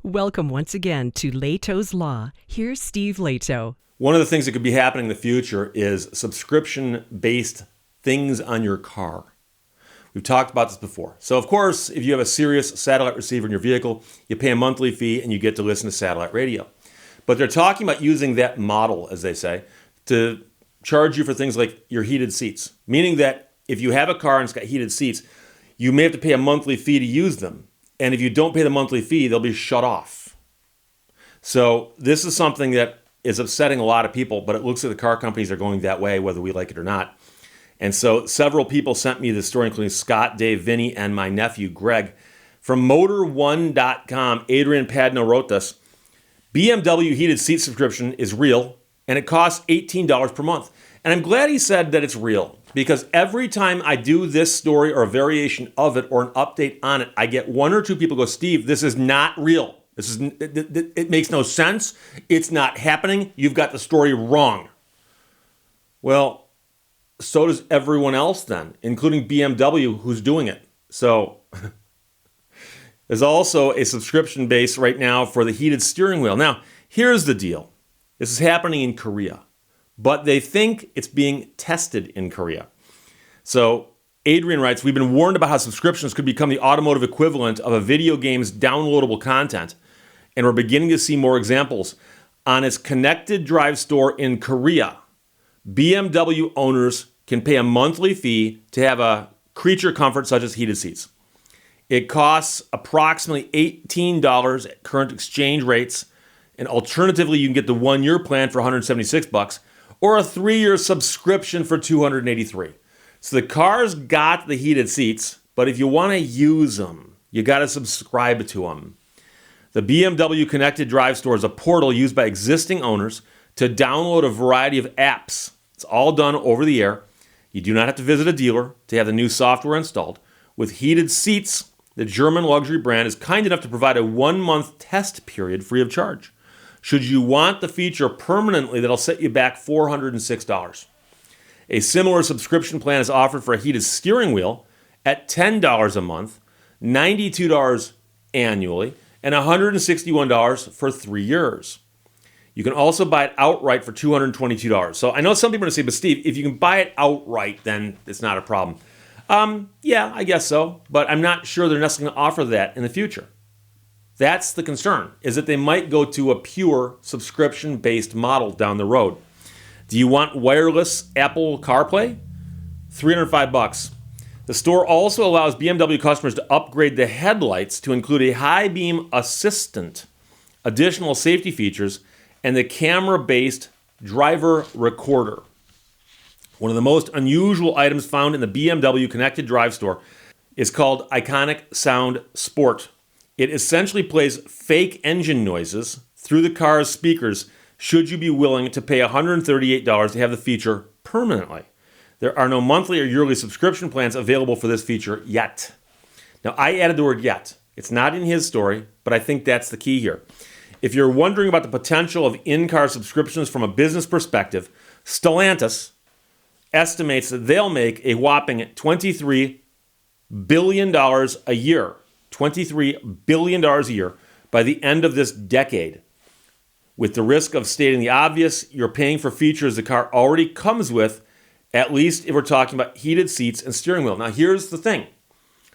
Welcome once again to Lehto's Law. Here's Steve Lehto. One of the things that could be happening in the future is subscription-based things on your car. We've talked about this before. So, of course, if you have a Sirius satellite receiver in your vehicle, you pay a monthly fee and you get to listen to satellite radio. But they're talking about using that model, as they say, to charge you for things like your heated seats. Meaning that if you have a car and it's got heated seats, you may have to pay a monthly fee to use them. And if you don't pay the monthly fee, they'll be shut off. So this is something that is upsetting a lot of people, but it looks like the car companies are going that way, whether we like it or not. And so several people sent me this story, including Scott, Dave, Vinny, and my nephew, Greg. From Motor1.com, Adrian Padno wrote this. BMW heated seat subscription is real, and it costs $18 per month. And I'm glad he said that it's real, because every time I do this story or a variation of it or an update on it, I get one or two people go, Steve, this is not real. It makes no sense. It's not happening. You've got the story wrong. Well, so does everyone else then, including BMW, who's doing it. So there's also a subscription base right now for the heated steering wheel. Now, here's the deal. This is happening in Korea, but they think it's being tested in Korea. So Adrian writes, we've been warned about how subscriptions could become the automotive equivalent of a video game's downloadable content, and we're beginning to see more examples. On its connected drive store in Korea, BMW owners can pay a monthly fee to have a creature comfort such as heated seats. It costs approximately $18 at current exchange rates, and alternatively, you can get the 1-year plan for $176 or a 3-year subscription for $283. So the car's got the heated seats, but if you want to use them, you got to subscribe to them. The BMW Connected Drive Store is a portal used by existing owners to download a variety of apps. It's all done over the air. You do not have to visit a dealer to have the new software installed. With heated seats, the German luxury brand is kind enough to provide a 1-month test period free of charge. Should you want the feature permanently, that'll set you back $406. A similar subscription plan is offered for a heated steering wheel at $10 a month, $92 annually, and $161 for 3 years. You can also buy it outright for $222. So I know some people are going to say, but Steve, if you can buy it outright, then it's not a problem. Yeah, I guess so, but I'm not sure they're necessarily going to offer that in the future. That's the concern, is that they might go to a pure subscription-based model down the road. Do you want wireless Apple CarPlay? $305. The store also allows BMW customers to upgrade the headlights to include a high beam assistant, additional safety features, and the camera-based driver recorder. One of the most unusual items found in the BMW Connected Drive Store is called Iconic Sound Sport. It essentially plays fake engine noises through the car's speakers should you be willing to pay $138 to have the feature permanently. There are no monthly or yearly subscription plans available for this feature yet. Now, I added the word yet. It's not in his story, but I think that's the key here. If you're wondering about the potential of in-car subscriptions from a business perspective, Stellantis estimates that they'll make a whopping $23 billion a year. $23 billion a year by the end of this decade. With the risk of stating the obvious, you're paying for features the car already comes with, at least if we're talking about heated seats and steering wheel. Now, here's the thing.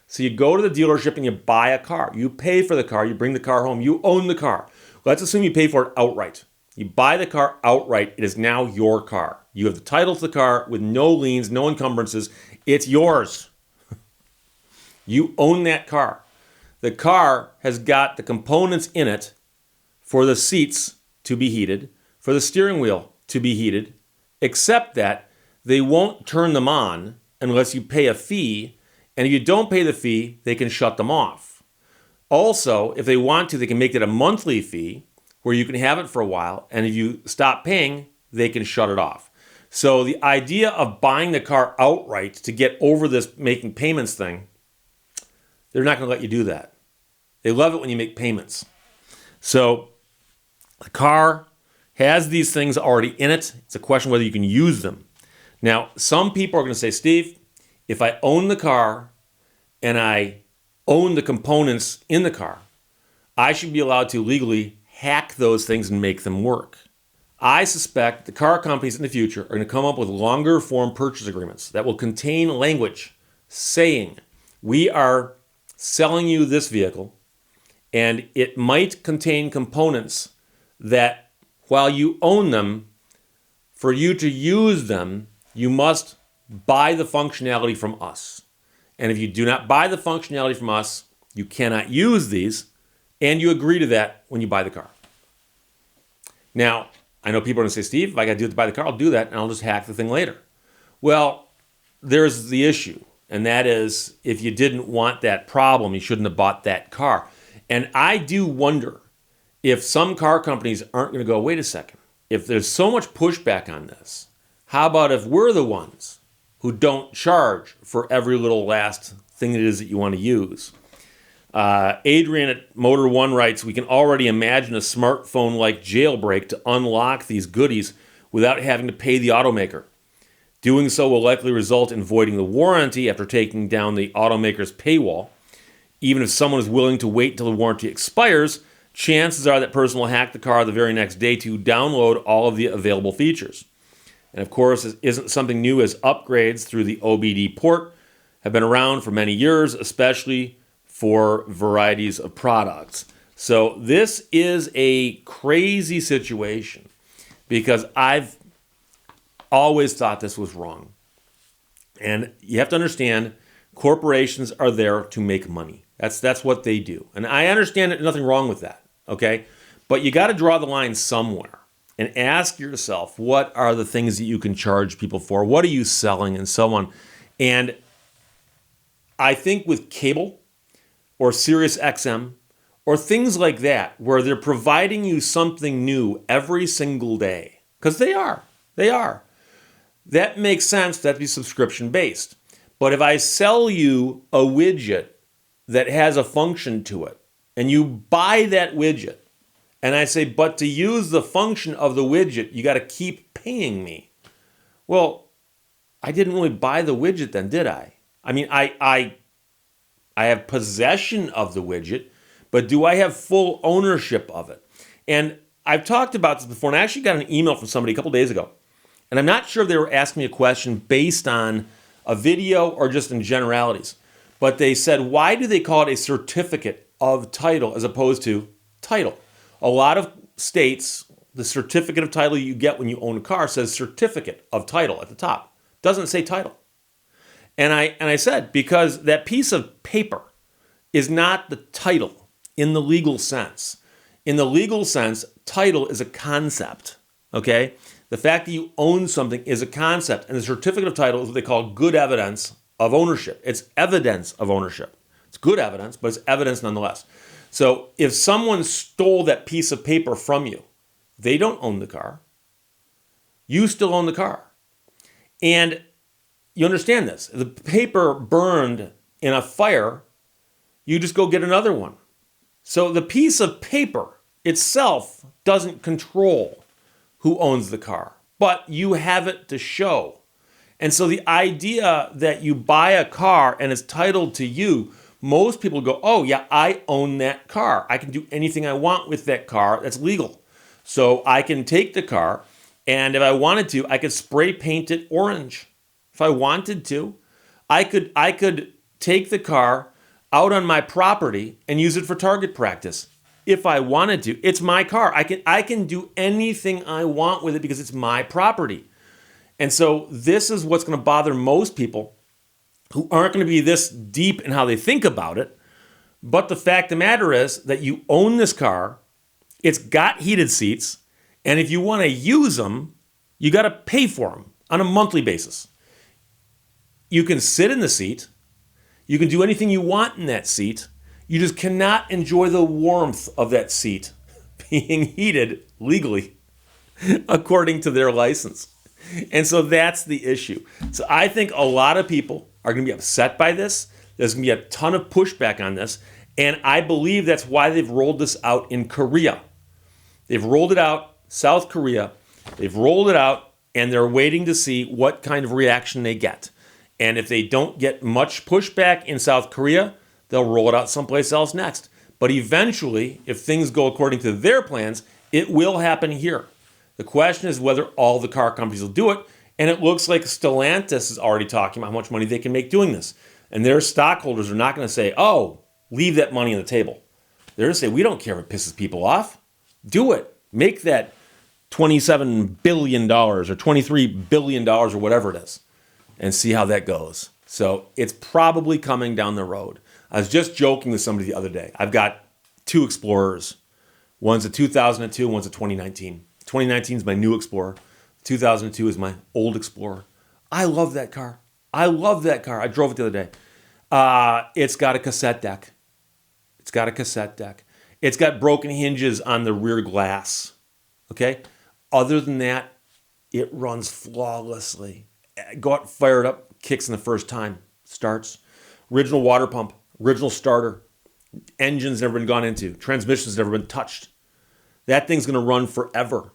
So you go to the dealership and you buy a car. You pay for the car. You bring the car home. You own the car. Let's assume you pay for it outright. You buy the car outright. It is now your car. You have the title to the car with no liens, no encumbrances. It's yours. You own that car. The car has got the components in it for the seats to be heated, for the steering wheel to be heated, except that they won't turn them on unless you pay a fee, and if you don't pay the fee, they can shut them off. Also, if they want to, they can make it a monthly fee where you can have it for a while, and if you stop paying, they can shut it off. So the idea of buying the car outright to get over this making payments thing, they're not going to let you do that. They love it when you make payments. So the car has these things already in it. It's a question whether you can use them. Now, some people are going to say, Steve, if I own the car and I own the components in the car, I should be allowed to legally hack those things and make them work. I suspect the car companies in the future are going to come up with longer form purchase agreements that will contain language saying, we are selling you this vehicle, and it might contain components that, while you own them, for you to use them, you must buy the functionality from us. And if you do not buy the functionality from us, you cannot use these, and you agree to that when you buy the car. Now, I know people are going to say, Steve, if I got to do it to buy the car, I'll do that, and I'll just hack the thing later. Well, there's the issue, and that is, if you didn't want that problem, you shouldn't have bought that car. And I do wonder if some car companies aren't going to go, wait a second, if there's so much pushback on this, how about if we're the ones who don't charge for every little last thing it is that you want to use? Adrian at Motor One writes, we can already imagine a smartphone-like jailbreak to unlock these goodies without having to pay the automaker. Doing so will likely result in voiding the warranty after taking down the automaker's paywall. Even if someone is willing to wait until the warranty expires, chances are that person will hack the car the very next day to download all of the available features. And of course, it isn't something new, as upgrades through the OBD port have been around for many years, especially for varieties of products. So this is a crazy situation because I've always thought this was wrong. And you have to understand, corporations are there to make money. That's what they do. And I understand that there's nothing wrong with that, okay? But you got to draw the line somewhere and ask yourself, what are the things that you can charge people for? What are you selling, and so on? And I think with cable or Sirius XM or things like that, where they're providing you something new every single day, because they are, that makes sense for that to be subscription-based. But if I sell you a widget that has a function to it, and you buy that widget, and I say, but to use the function of the widget, you got to keep paying me. Well, I didn't really buy the widget then, did I? I mean, I have possession of the widget, but do I have full ownership of it? And I've talked about this before, and I actually got an email from somebody a couple days ago. And I'm not sure if they were asking me a question based on a video or just in generalities. But they said, why do they call it a certificate of title as opposed to title? A lot of states, the certificate of title you get when you own a car says certificate of title at the top. Doesn't say title. And I said, because that piece of paper is not the title in the legal sense. In the legal sense, title is a concept, okay? The fact that you own something is a concept, and the certificate of title is what they call good evidence of ownership. It's evidence of ownership. It's good evidence, but it's evidence nonetheless. So if someone stole that piece of paper from you, they don't own the car. You still own the car. And you understand this. If the paper burned in a fire, you just go get another one. So the piece of paper itself doesn't control who owns the car, but you have it to show. And so the idea that you buy a car and it's titled to you, most people go, oh yeah, I own that car. I can do anything I want with that car. That's legal. So I can take the car, and if I wanted to, I could spray paint it orange. If I wanted to, I could take the car out on my property and use it for target practice. If I wanted to, it's my car. I can do anything I want with it because it's my property. And so this is what's going to bother most people who aren't going to be this deep in how they think about it. But the fact of the matter is that you own this car, it's got heated seats, and if you want to use them, you got to pay for them on a monthly basis. You can sit in the seat, you can do anything you want in that seat, you just cannot enjoy the warmth of that seat being heated legally according to their license. And so that's the issue. So I think a lot of people are going to be upset by this. There's going to be a ton of pushback on this. And I believe that's why they've rolled this out in Korea. They've rolled it out, South Korea. They've rolled it out, and they're waiting to see what kind of reaction they get. And if they don't get much pushback in South Korea, they'll roll it out someplace else next. But eventually, if things go according to their plans, it will happen here. The question is whether all the car companies will do it. And it looks like Stellantis is already talking about how much money they can make doing this. And their stockholders are not going to say, oh, leave that money on the table. They're going to say, we don't care if it pisses people off. Do it. Make that $27 billion or $23 billion or whatever it is and see how that goes. So it's probably coming down the road. I was just joking with somebody the other day. I've got two Explorers. One's a 2002, one's a 2019. 2019 is my new Explorer. 2002 is my old Explorer. I love that car. I drove it the other day. It's got a cassette deck. It's got broken hinges on the rear glass. Okay? Other than that, it runs flawlessly. Go out, fire it up, kicks in the first time, starts. Original water pump, original starter. Engine's never been gone into. Transmission's never been touched. That thing's going to run forever.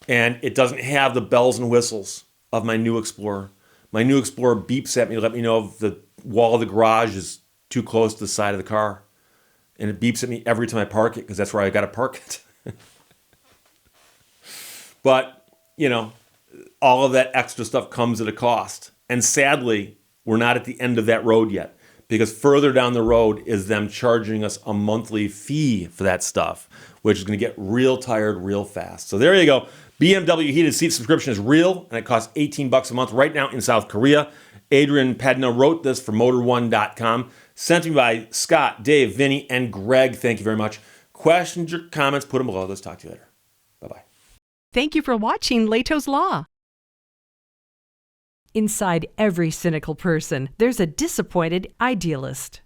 And it doesn't have the bells and whistles of my new Explorer. My new Explorer beeps at me to let me know if the wall of the garage is too close to the side of the car. And it beeps at me every time I park it because that's where I got to park it. But, all of that extra stuff comes at a cost. And sadly, we're not at the end of that road yet. Because further down the road is them charging us a monthly fee for that stuff, which is going to get real tired real fast. So there you go. BMW heated seat subscription is real, and it costs $18 a month right now in South Korea. Adrian Padno wrote this for Motor1.com. Sent to me by Scott, Dave, Vinny, and Greg. Thank you very much. Questions or comments, put them below. Let's talk to you later. Bye-bye. Thank you for watching Lehto's Law. Inside every cynical person, there's a disappointed idealist.